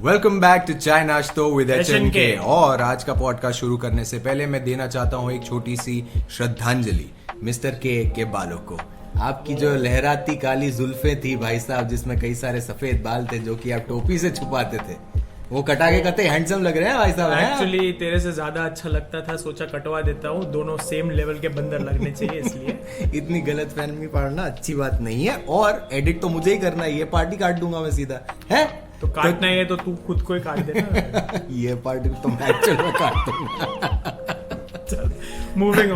Welcome back to चाय नाश्तो with HNK। HNK। और आज का पॉडकास्ट शुरू करने से पहले मैं देना चाहता हूँ एक छोटी सी श्रद्धांजलि मिस्टर के बालों को। आपकी जो लहराती काली जुल्फे थी भाई साहब, जिसमें कई सारे सफेद बाल थे जो कि आप टोपी से छुपाते थे, वो कटा के कतई हैंडसम लग रहे हैं भाई साहब। एक्चुअली तेरे से ज्यादा अच्छा लगता था, सोचा कटवा देता हूँ, दोनों सेम लेवल के बंदर लगने चाहिए इसलिए। इतनी गलत फहमी पड़ना अच्छी बात नहीं है, और एडिट तो मुझे ही करना है, ये पार्टी काट दूंगा मैं सीधा है। तो काटना है तो तू खुद को ही काट देना। ये पार्टी तो मैं एक्चुअल में काट दूंगा। Moving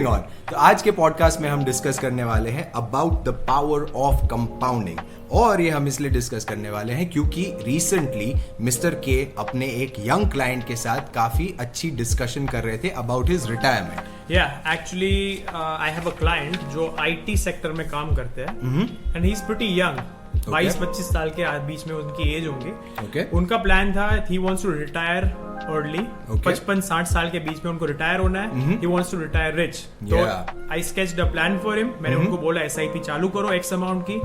on. तो आज के पॉडकास्ट में हम डिस्कस करने वाले हैं about the power of compounding, और ये हम इसलिए डिस्कस करने वाले हैं क्योंकि रिसेंटली मिस्टर के अपने एक यंग क्लाइंट के साथ काफी अच्छी डिस्कशन कर रहे थे about his retirement. Actually I have a client जो IT सेक्टर में काम करते हैं and he is pretty young, 22-25 साल के बीच में उनकी एज होंगी। उनका प्लान था, he wants to retire early, 55-60 साल के बीच में उनको रिटायर होना है। He wants to retire rich. तो I sketched a plan for him. मैंने उनको बोला SIP चालू करो X अमाउंट की,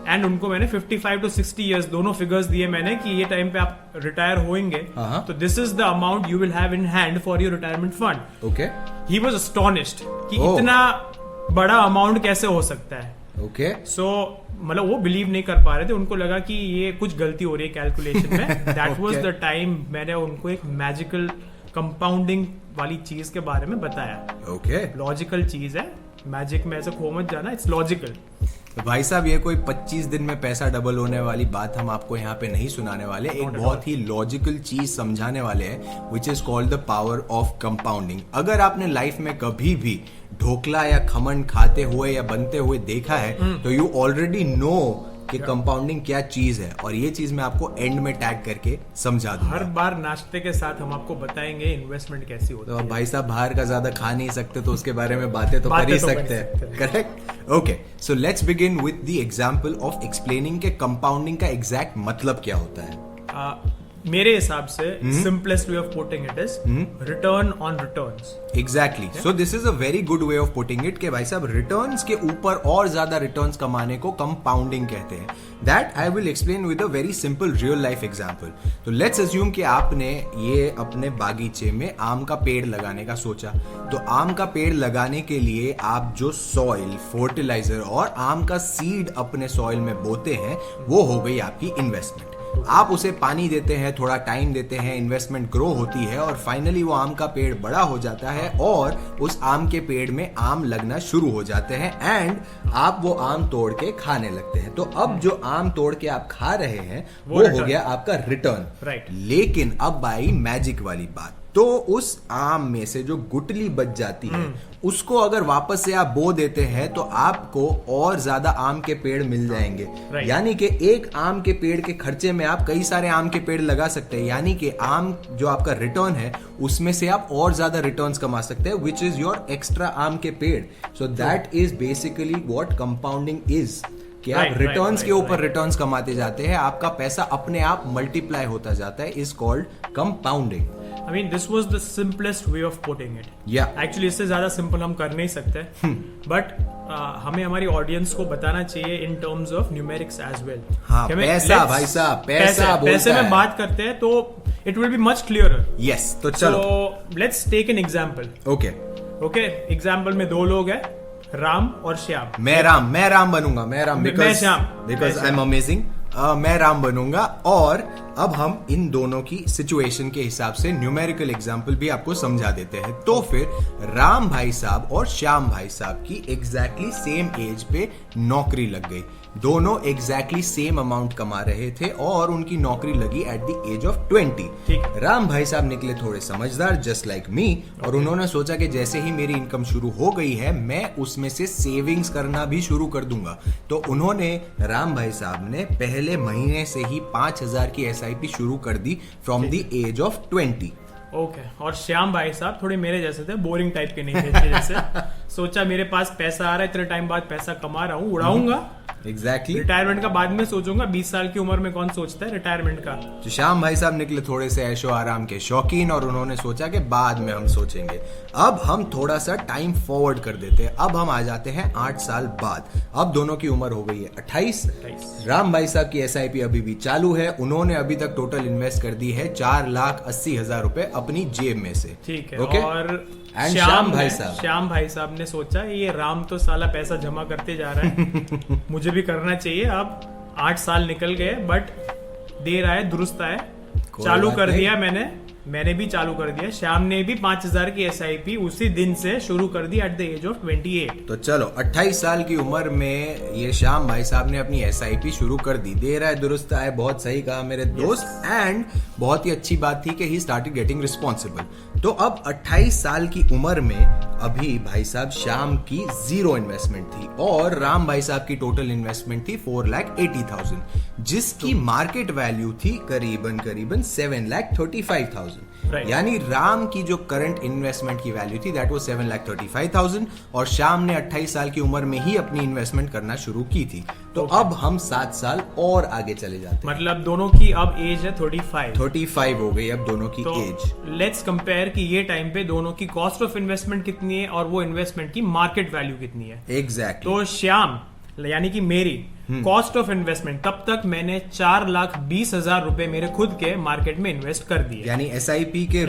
एंड उनको मैंने 55 to 60 इयर्स दोनों फिगर्स दिए मैंने कि ये टाइम पे आप रिटायर होंगे तो this is the amount you will have in hand for your retirement fund. He was astonished कि इतना बड़ा अमाउंट कैसे हो सकता है। सो मतलब वो बिलीव नहीं कर पा रहे थे, उनको लगा कि ये कुछ गलती हो रही है कैलकुलेशन में। दैट वाज द टाइम मैंने उनको एक मैजिकल कंपाउंडिंग वाली चीज के बारे में बताया। लॉजिकल चीज है, मैजिक में ऐसे खो मत जाना, इट्स लॉजिकल। तो भाई साहब, ये कोई 25 दिन में पैसा डबल होने वाली बात हम आपको यहाँ पे नहीं सुनाने वाले, एक बहुत ही लॉजिकल चीज समझाने वाले हैं, which is called the power of compounding. अगर आपने लाइफ में कभी भी ढोकला या खमन खाते हुए या बनते हुए देखा है तो यू ऑलरेडी नो कि कंपाउंडिंग क्या चीज है, और ये चीज मैं आपको एंड में टैग करके समझा दूंगा। हर बार नाश्ते के साथ हम आपको बताएंगे इन्वेस्टमेंट कैसी होती है। तो भाई साहब, बाहर का ज्यादा खा नहीं सकते तो उसके बारे में बातें तो कर ही सकते हैं, correct? Okay, so let's begin with the example of explaining के कंपाउंडिंग का एग्जैक्ट मतलब क्या होता है। मेरे हिसाब से simplest way of putting it is return on returns. Exactly, so this is a very good way of putting it कि भाई साहब, रिटर्न्स के ऊपर और ज्यादा रिटर्न्स कमाने को कंपाउंडिंग कहते हैं। That I will explain with a very simple real life example. तो लेट्स अज्यूम कि आपने ये अपने बागीचे में आम का पेड़ लगाने का सोचा। तो आम का पेड़ लगाने के लिए आप जो सॉइल, फर्टिलाइजर और आम का सीड अपने सॉइल में बोते हैं, वो हो गई आपकी इन्वेस्टमेंट। आप उसे पानी देते हैं, थोड़ा टाइम देते हैं, इन्वेस्टमेंट ग्रो होती है और फाइनली वो आम का पेड़ बड़ा हो जाता है और उस आम के पेड़ में आम लगना शुरू हो जाते हैं एंड आप वो आम तोड़ के खाने लगते हैं। तो अब जो आम तोड़ के आप खा रहे हैं वो हो गया आपका रिटर्न। राइट। लेकिन अब आई मैजिक वाली बात। तो उस आम में से जो गुठली बच जाती है उसको अगर वापस से आप बो देते हैं तो आपको और ज्यादा आम के पेड़ मिल जाएंगे। यानी कि एक आम के पेड़ के खर्चे में आप कई सारे आम के पेड़ लगा सकते हैं, यानी कि आम जो आपका रिटर्न है उसमें से आप और ज्यादा रिटर्न्स कमा सकते हैं, विच इज योर एक्स्ट्रा आम के पेड़। So that is basically what compounding is, कि आप रिटर्न्स के ऊपर रिटर्न्स कमाते जाते हैं, आपका पैसा अपने आप मल्टीप्लाई होता जाता है, is called compounding. I mean, this was the simplest way of putting it. Actually, इससे ज्यादा सिंपल हम कर नहीं सकते, बट हमें हमारी ऑडियंस को बताना चाहिए in terms of numerics as well. पैसा भाई साहब, पैसे में बात करते हैं तो it will be much clearer. Yes, तो चलो let's take an example. Okay, example में दो लोग हैं, राम और श्याम। मैं राम बनूंगा, बिकॉज आई एम अमेजिंग। मैं राम बनूंगा, और अब हम इन दोनों की सिचुएशन के हिसाब से न्यूमेरिकल एग्जांपल भी आपको समझा देते हैं। तो फिर राम भाई साहब और श्याम भाई साहब की एग्जैक्टली सेम एज पे नौकरी लग गई। दोनों एग्जैक्टली सेम अमाउंट कमा रहे थे और उनकी नौकरी लगी at the age of 20। Ram भाई साहब निकले थोड़े समझदार, जस्ट लाइक मी, और उन्होंने सोचा कि जैसे ही मेरी इनकम शुरू हो गई है मैं उसमें से सेविंग्स करना भी शुरू कर दूंगा। तो उन्होंने, राम भाई साहब ने पहले महीने से ही 5,000 की SIP शुरू कर दी from the age of 20। Okay, और श्याम भाई साहब थोड़े मेरे जैसे थे, बोरिंग टाइप के नहीं थे जैसे। सोचा मेरे पास पैसा आ रहा है, इतने टाइम बाद पैसा कमा रहा हूँ, उड़ाऊंगा एग्जैक्टली। रिटायरमेंट का बाद में सोचूंगा, 20 साल की उम्र में कौन सोचता है रिटायरमेंट का। तो श्याम भाई साहब निकले थोड़े से ऐशो आराम के शौकीन, और उन्होंने सोचा कि बाद में हम सोचेंगे। अब हम थोड़ा सा टाइम फॉरवर्ड कर देते हैं, अब हम आ जाते हैं 8 साल बाद। अब दोनों की उम्र हो गई है 28। राम भाई साहब की SIP अभी भी चालू है, उन्होंने अभी तक टोटल इन्वेस्ट कर दी है 4,80,000 रुपए अपनी जेब में से। ठीक है। Okay? और And श्याम भाई साहब ने सोचा ये राम तो साला पैसा जमा करते जा रहा है मुझे भी करना चाहिए। अब 8 साल निकल गए, बट देर आए दुरुस्त आए, चालू कर दिया मैंने भी चालू कर दिया। श्याम ने भी 5,000 की SIP उसी दिन से शुरू कर दी एट द एज ऑफ 28। तो चलो 28 साल की उम्र में ये श्याम भाई साहब ने अपनी SIP शुरू कर दी। देर आए दुरुस्त आए, बहुत सही कहा मेरे दोस्त। एंड बहुत ही अच्छी बात थी कि ही स्टार्टेड गेटिंग रिस्पॉन्सिबल। तो अब 28 साल की उम्र में अभी भाई साहब श्याम की 0 इन्वेस्टमेंट थी और राम भाई साहब की टोटल इन्वेस्टमेंट थी 4,80,000, जिसकी मार्केट वैल्यू थी करीबन 7,35,000। यानी राम की जो करंट इन्वेस्टमेंट की वैल्यू थी दैट वाज 7,35,000 और श्याम ने 28 साल की उम्र में ही अपनी इन्वेस्टमेंट करना शुरू की थी। तो अब हम 7 साल और आगे चले जाते हैं। मतलब दोनों की अब एज है 35 हो गई अब दोनों की एज। लेट्स कंपेयर कि ये टाइम पे दोनों की कॉस्ट ऑफ इन्वेस्टमेंट कितनी है और वो इन्वेस्टमेंट की मार्केट वैल्यू कितनी है। एग्जैक्टली। तो श्याम यानी कि मेरी कॉस्ट ऑफ इन्वेस्टमेंट तब तक मैंने 4,20,000 रुपए मेरे खुद के मार्केट में इन्वेस्ट कर दिए। यानी SIP के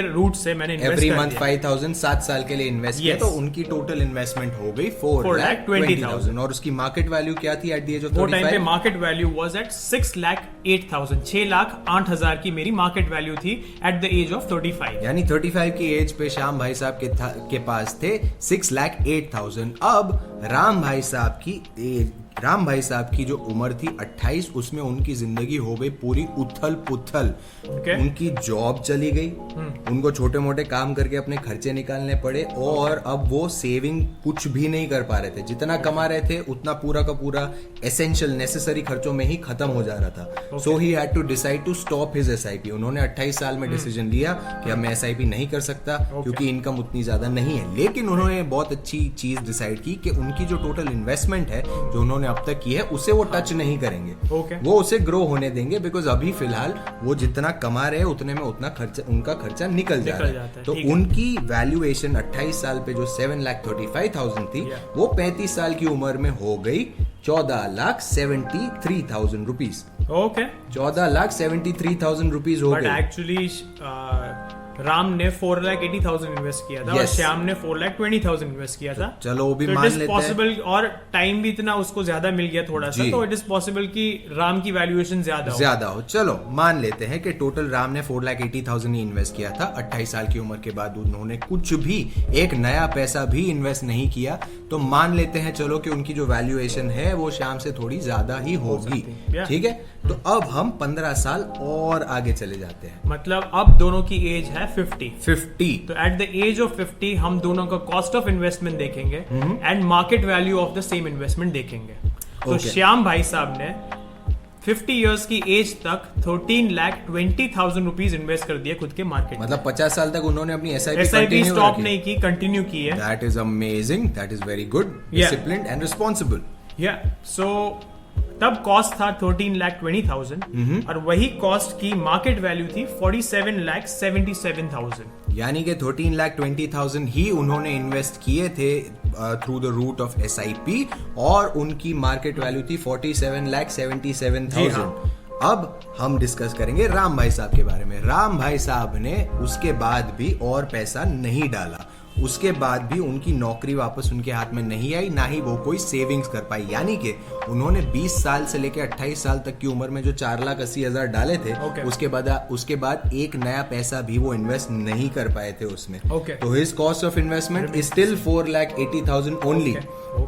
रूट से मैंने एवरी मंथ 5,000 7 साल के लिए इन्वेस्ट किया। तो उनकी टोटल इन्वेस्टमेंट हो गई 4,20,000 और उसकी मार्केट वैल्यू क्या थी एट द एज ऑफ 35? वो टाइम पे मार्केट वैल्यू वाज एट 6,08,000 6,08,000 की मेरी मार्केट वैल्यू थी एट द एज ऑफ 35। यानी 35 की एज पे श्याम भाई साहब के पास थे 6,08,000। अब राम भाई साहब की जो उम्र थी 28, उसमें उनकी जिंदगी हो गई पूरी उथल पुथल। उनकी जॉब चली गई, उनको छोटे मोटे काम करके अपने खर्चे निकालने पड़े और अब वो सेविंग कुछ भी नहीं कर पा रहे थे। जितना कमा रहे थे उतना पूरा का पूरा एसेंशियल नेसेसरी खर्चों में ही खत्म हो जा रहा था। So he had to decide to stop his SIP। उन्होंने 28 साल में डिसीजन लिया कि अब मैं SIP नहीं कर सकता क्योंकि इनकम उतनी ज्यादा नहीं है। लेकिन उन्होंने बहुत अच्छी चीज डिसाइड की कि उनकी जो टोटल इन्वेस्टमेंट है जो उन्होंने अब तक की है उसे वो टच नहीं करेंगे। वो उसे ग्रो होने देंगे, बिकॉज अभी फिलहाल वो जितना कमा रहे हैं उतने में उतना खर्चा, उनका खर्चा निकल जा रहा है। तो उनकी वैल्यूएशन 28 साल पे जो 7,35,000 थी वो 35 साल की उम्र में हो गई 14,73,000 रुपीज। 14,73,000 रुपीज हो गए। बट एक्चुअली राम ने 4,80,000 इन्वेस्ट किया था और श्याम ने 4,20,000 इन्वेस्ट किया था। चलो वो भी मान लेते हैं। पॉसिबल, और टाइम भी इतना उसको ज्यादा मिल गया थोड़ा सा, तो इट इज पॉसिबल कि राम की वैल्यूएशन ज्यादा हो। चलो मान लेते हैं कि टोटल राम ने 4,80,000 ही इन्वेस्ट किया था। 28 साल की उम्र के बाद उन्होंने कुछ भी एक नया पैसा भी इन्वेस्ट नहीं किया। तो मान लेते हैं चलो कि उनकी जो वैल्यूएशन है वो श्याम से थोड़ी ज्यादा ही होगी। ठीक है, तो अब हम 15 साल और आगे चले जाते हैं। मतलब अब दोनों की एज है 50। तो एट द एज ऑफ 50 हम दोनों का कॉस्ट ऑफ इन्वेस्टमेंट देखेंगे and market value of the same investment देखेंगे। तो श्याम भाई साहब ने 50 इयर्स की एज तक 13,20,000 रुपीज इन्वेस्ट कर दिए खुद के मार्केट। मतलब 50 साल तक उन्होंने अपनी SIP स्टॉप नहीं की, कंटिन्यू की है। That is amazing, that is very good, disciplined and responsible. So तब कॉस्ट था 13,20,000 और वही कॉस्ट की मार्केट वैल्यू थी 47,77,000। यानी कि 13,20,000 ही उन्होंने इन्वेस्ट किए थे through the route of SIP और उनकी मार्केट वैल्यू थी 47,77,000। अब हम डिस्कस करेंगे राम भाई साहब के बारे में। राम भाई साहब ने उसके बाद भी और पैसा नहीं डाला, उसके बाद भी उनकी नौकरी वापस उनके हाथ में नहीं आई, ना ही वो कोई सेविंग्स कर पाई। यानी कि उन्होंने 20 साल से लेकर 28 साल तक की उम्र में जो 4,80,000 डाले थे उसके बाद एक नया पैसा भी वो इन्वेस्ट नहीं कर पाए थे उसमें। तो his cost of investment is still 4,80,000 only.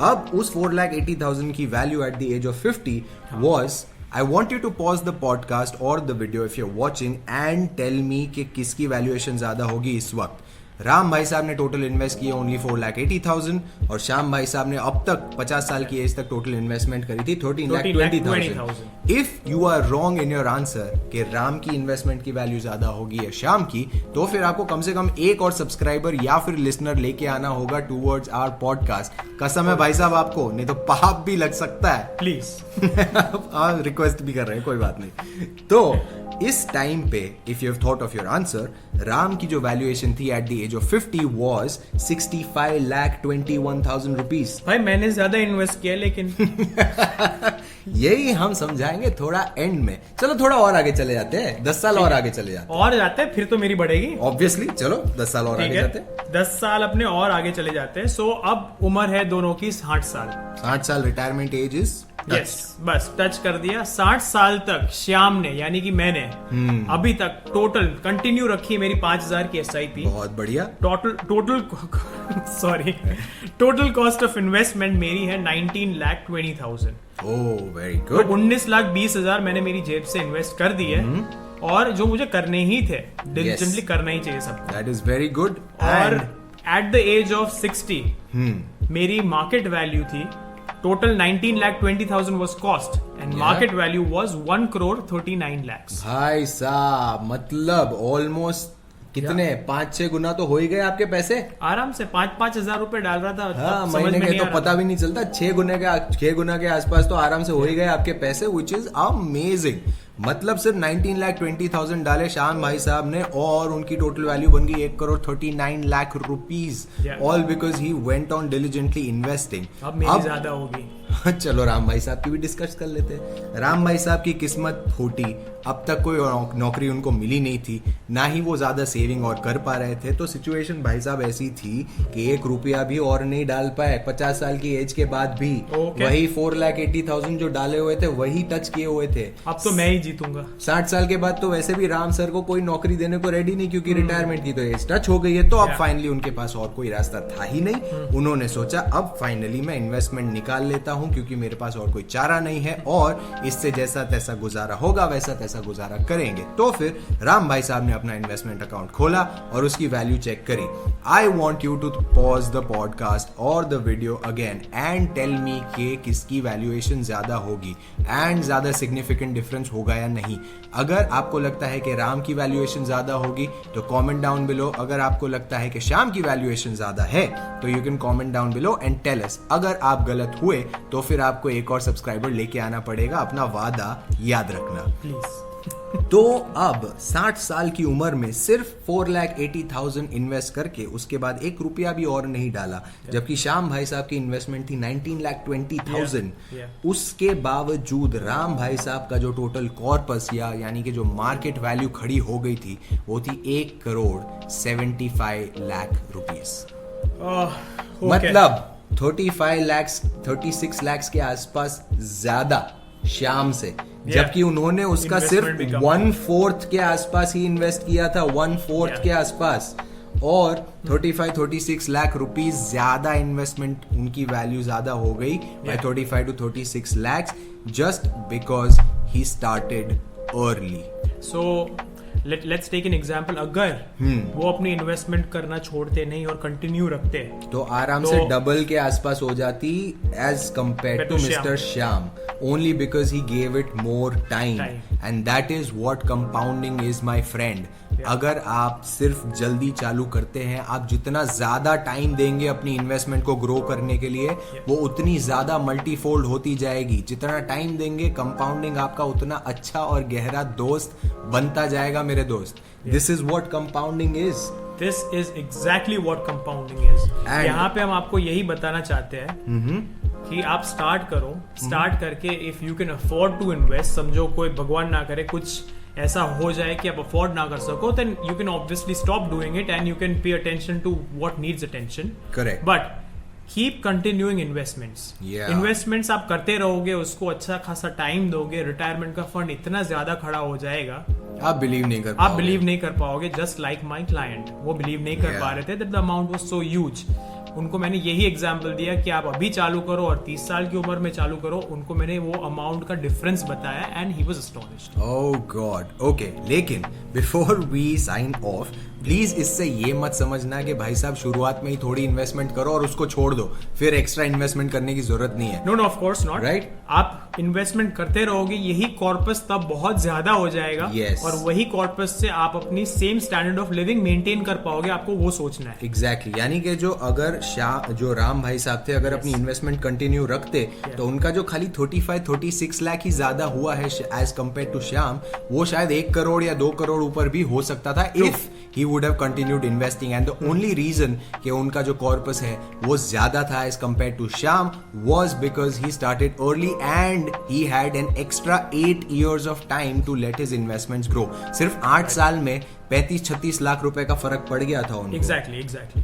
अब उस 4,80,000 की value at the age of 50 was, I want you to pause the podcast or the video if you're watching and tell me कि किसकी वैल्यूएशन ज्यादा होगी इस वक्त। राम भाई साहब ने टोटल इन्वेस्ट किया ओनली 4,80,000 और श्याम भाई साहब ने अब तक 50 साल की एज तक टोटल इन्वेस्टमेंट करी थी 13,20,000। If you are wrong in your answer कि राम की इन्वेस्टमेंट की वैल्यू ज्यादा होगी या श्याम की, तो फिर आपको कम से कम एक और सब्सक्राइबर या फिर लिसनर लेके आना होगा टूवर्ड्स आवर पॉडकास्ट। कसम है भाई साहब आपको, नहीं तो पाप भी लग सकता है। प्लीज रिक्वेस्ट भी कर रहे हैं, कोई बात नहीं। तो इस टाइम पे if you have thought of your answer, Ram की जो वैल्यूएशन थी at the age of 50 was 65,21,000 rupees. भाई मैंने ज्यादा इन्वेस्ट किया लेकिन यही हम समझाएंगे थोड़ा एंड में। चलो थोड़ा और आगे चले जाते हैं, 10 साल और आगे चले जाते हैं। और जाते हैं फिर तो मेरी बढ़ेगी ऑब्वियसली। चलो 10 साल और आगे जाते हैं। 10 साल अपने और आगे चले जाते हैं। सो अब उम्र है दोनों की 60 साल। 60 साल रिटायरमेंट एज इज यस, बस टच कर दिया। 60 साल तक श्याम ने यानी कि मैंने अभी तक टोटल कंटिन्यू रखी मेरी 5,000 की SIP। बहुत बढ़िया। टोटल कॉस्ट ऑफ इन्वेस्टमेंट मेरी है 19,20,000। Oh very good. 19,20,000 मैंने मेरी जेब से इन्वेस्ट कर दी है और जो मुझे करने ही थे, डिलिजेंटली करना ही चाहिए सबको। That is very good. और एट द एज ऑफ 60 मेरी मार्केट वैल्यू थी total 19,20,000 was cost and market value was 1,39 lakhs। भाई साहब मतलब ऑलमोस्ट कितने 5-6 गुना तो हो ही गए आपके पैसे। आराम से 5-5 हजार रुपए डाल रहा था। हाँ, महीने के तो पता भी नहीं चलता। 6 गुना के आसपास तो आराम से हो ही गए आपके पैसे, विच इज अमेजिंग। मतलब सिर्फ 19,20,000 डाले श्याम भाई साहब ने और उनकी टोटल वैल्यू बन गई 1,39 lakh rupees, all because he went on diligently investing. अब मेरी ज्यादा होगी। चलो राम भाई साहब की भी डिस्कस कर लेते हैं। राम भाई साहब की किस्मत फूटी, अब तक कोई नौकरी उनको मिली नहीं थी, ना ही वो ज्यादा सेविंग और कर पा रहे थे। तो सिचुएशन भाई साहब ऐसी थी कि 1 रुपया भी और नहीं डाल पाए 50 साल की एज के बाद भी। वही 4,80,000 जो डाले हुए थे वही टच किए हुए थे। अब तो मैं ही जीतूंगा। 60 साल के बाद तो वैसे भी राम सर को कोई नौकरी देने को रेडी नहीं, क्योंकि रिटायरमेंट की तो एज टच हो गई है। तो अब फाइनली उनके पास और कोई रास्ता था ही नहीं। उन्होंने सोचा अब फाइनली मैं इन्वेस्टमेंट निकाल लेता हूं, क्योंकि मेरे पास और कोई चारा नहीं है और इससे जैसा तैसा गुजारा होगा वैसा तैसा गुजारा करेंगे। तो फिर राम भाई साहब ने अपना इन्वेस्टमेंट अकाउंट खोला और उसकी वैल्यू चेक करी। I want you to pause the podcast और the video again and tell me कि किसकी वैल्यूएशन ज्यादा होगी एंड ज्यादा सिग्निफिकेंट डिफरेंस होगा या नहीं। अगर आपको लगता है कि राम की वैल्यूएशन ज्यादा होगी तो कमेंट डाउन बिलो। अगर आपको लगता है कि श्याम की वैल्यूएशन ज्यादा है तो you can comment down below and tell us. अगर आप गलत हुए तो फिर आपको एक और सब्सक्राइबर लेके आना पड़ेगा, अपना वादा याद रखना प्लीज। तो अब 60 साल की उम्र में सिर्फ 4,80,000 इन्वेस्ट करके उसके बाद 1 रुपया भी और नहीं डाला, जबकि श्याम भाई साहब की इन्वेस्टमेंट थी 19,20,000। उसके बावजूद राम भाई साहब का जो टोटल कॉर्पस यानी कि जो मार्केट वैल्यू खड़ी हो गई थी वो थी 1,75 लाख रुपीस। मतलब 36 लाख के आसपास ज्यादा श्याम से, जबकि उन्होंने उसका सिर्फ 1/4 के आसपास ही इन्वेस्ट किया था, 1/4 के आसपास। और 35-36 लाख रुपीस ज्यादा इन्वेस्टमेंट, उनकी वैल्यू ज्यादा हो गई by 35 to 36 lakhs just because he started early. So let's take an example. अगर वो अपनी इन्वेस्टमेंट करना छोड़ते नहीं और कंटिन्यू रखते तो आराम से डबल के आसपास हो जाती as compare to mister Shyam, only because he gave it more time. And that is what compounding is, my friend. अगर आप सिर्फ जल्दी चालू करते हैं, आप जितना ज्यादा टाइम देंगे अपनी इन्वेस्टमेंट को ग्रो करने के लिए वो उतनी ज्यादा मल्टीफोल्ड होती जाएगी। जितना टाइम देंगे कंपाउंडिंग आपका उतना अच्छा और गहरा दोस्त बनता जाएगा मेरे दोस्त। This is what compounding is. This is exactly what compounding is. यहाँ पे हम आपको यही बताना चाहते हैं कि आप स्टार्ट करो, स्टार्ट करके if you can afford to invest, समझो कोई भगवान ना करे कुछ ऐसा हो जाए कि आप अफोर्ड ना कर सको, then you can obviously stop doing it and you can pay attention to what needs attention. Correct. But keep continuing investments. Yeah. Investments आप करते रहोगे, उसको अच्छा खासा टाइम दोगे, रिटायरमेंट का फंड इतना ज्यादा खड़ा हो जाएगा आप बिलीव नहीं कर पाओगे। जस्ट लाइक माई क्लाइंट, वो बिलीव नहीं कर पा रहे थे that the amount was so huge. उनको मैंने यही एग्जाम्पल दिया कि आप अभी चालू करो और 30 साल की उम्र में चालू करो। उनको मैंने वो अमाउंट का डिफरेंस बताया and he was astonished. Oh God. Okay, लेकिन before we sign off please इससे ये मत समझना कि भाई साहब शुरुआत में ही थोड़ी इन्वेस्टमेंट करो और उसको छोड़ दो, फिर एक्स्ट्रा इन्वेस्टमेंट करने की जरूरत नहीं है। No, of course not, right. आप इन्वेस्टमेंट करते रहोगे, यही कॉर्पस तब बहुत ज्यादा हो जाएगा। Yes. और वही कॉर्पस से आप अपनी same standard of living maintain कर पाओगे, आपको वो सोचना है। एग्जैक्टली यानी कि जो राम भाई साहब थे, अगर अपनी इन्वेस्टमेंट कंटिन्यू रखते तो उनका जो खाली 35-36 लाख ही ज्यादा हुआ है एज कम्पेयर टू श्याम, वो शायद 1 करोड़ या 2 करोड़ ऊपर भी हो सकता था if he would have continued investing. And the only reason कि उनका जो कॉर्पस है वो ज्यादा था as compare to Shyam was because he started early and he had an extra 8 years of time to let his investments grow. सिर्फ 8 साल में 35-36 लाख रुपए का फर्क पड़ गया था उनको। Exactly.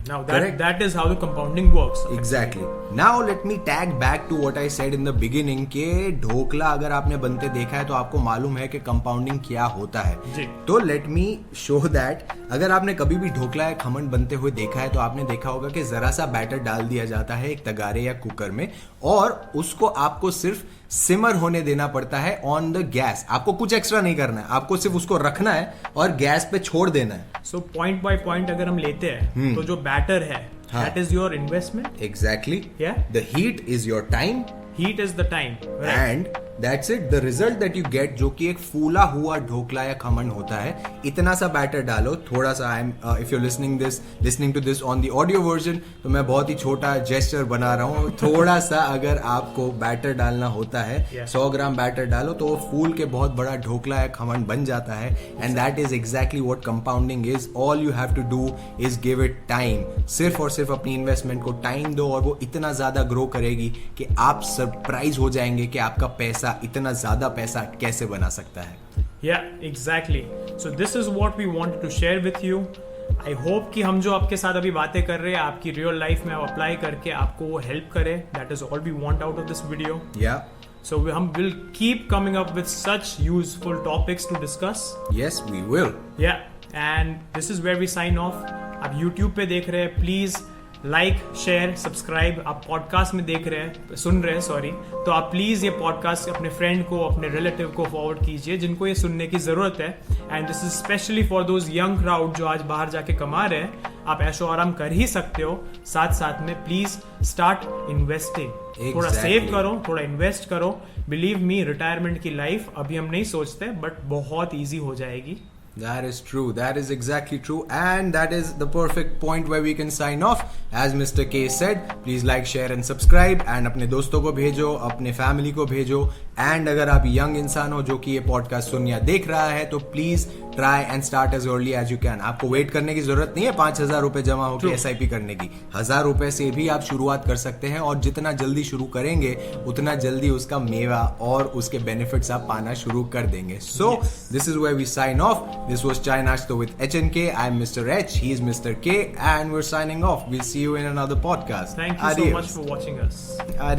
Now that is how the compounding works. Exactly. Now let me tag back to what I said in the beginning कि ढोकला अगर आपने बनते देखा है तो आपको मालूम है कि कंपाउंडिंग क्या होता है। जी। तो लेट मी शो दैट अगर आपने कभी भी ढोकला या खमन बनते हुए देखा है तो आपने देखा होगा कि जरा सा बैटर डाल दिया जाता है एक तगारे या कुकर में और उसको आपको सिर्फ सिमर होने देना पड़ता है ऑन द गैस। आपको कुछ एक्स्ट्रा नहीं करना है, आपको सिर्फ उसको रखना है और गैस पे छोड़ देना है। सो पॉइंट बाय पॉइंट अगर हम लेते हैं तो जो बैटर है that is your investment. Exactly. Yeah. The heat is your time. Heat is the time. Right? And that's it. The result that you get जो कि एक फूला हुआ ढोकला या खमन होता है, इतना सा बैटर डालो थोड़ा सा। I am if you listening to this on the audio version तो मैं बहुत ही छोटा जेस्चर बना रहा हूँ। थोड़ा सा अगर आपको बैटर डालना होता है, 100 ग्राम बैटर डालो तो वो फूल के बहुत बड़ा ढोकला या खमन बन जाता है। And that is exactly what compounding is. All you have to do is give it time. सिर्फ और सिर्फ अपनी इन्वेस्टमेंट को टाइम दो और वो इतना ज्यादा ग्रो करेगी कि आप सरप्राइज हो जाएंगे कि आपका पैसा इतना ज्यादा पैसा कैसे बना सकता है। Yeah, exactly. So this is what we wanted to share with you. I hope कि हम जो आपके साथ अभी बातें कर रहे हैं आपकी रियल लाइफ में आप अप्लाई करके आपको वो हेल्प करे। That is all we want out of this video. Yeah. So हम will keep coming up with such useful topics to discuss. Yes, we will. Yeah, and this is where we sign off. आप YouTube पे देख रहे हैं, please like share subscribe. आप podcast में सुन रहे हैं सॉरी, तो आप प्लीज ये पॉडकास्ट अपने फ्रेंड को, अपने रिलेटिव को फॉरवर्ड कीजिए जिनको ये सुनने की जरूरत है। And this is specially for those young crowd जो आज बाहर जाके कमा रहे हैं। आप ऐशो आराम कर ही सकते हो, साथ साथ में प्लीज स्टार्ट इन्वेस्टिंग। थोड़ा सेव करो, थोड़ा इन्वेस्ट करो। बिलीव मी, रिटायरमेंट की लाइफ अभी हम नहीं सोचते बट बहुत ईजी हो जाएगी। That is true. That is exactly true. And that is the perfect point where we can sign off. As Mr. K said, please like, share and subscribe. And अपने दोस्तों को भेजो, अपने फैमिली को भेजो। एंड अगर आप यंग इंसान हो जो कि ये पॉडकास्ट सुन या देख रहा है तो please try and start as early as you can. आपको वेट करने की जरूरत नहीं है 5,000 रुपए जमा होकर SIP करने की। 1,000 रुपए से भी आप शुरुआत कर सकते हैं और जितना जल्दी शुरू करेंगे उतना जल्दी उसका मेवा और उसके बेनिफिट्स आप पाना शुरू कर देंगे। So this is where we sign off. This was Chai Nashto with HNK. I'm Mr. H. He is Mr. K. And we're signing off. We'll see you in another podcast. Thank you so much for watching us. Adios.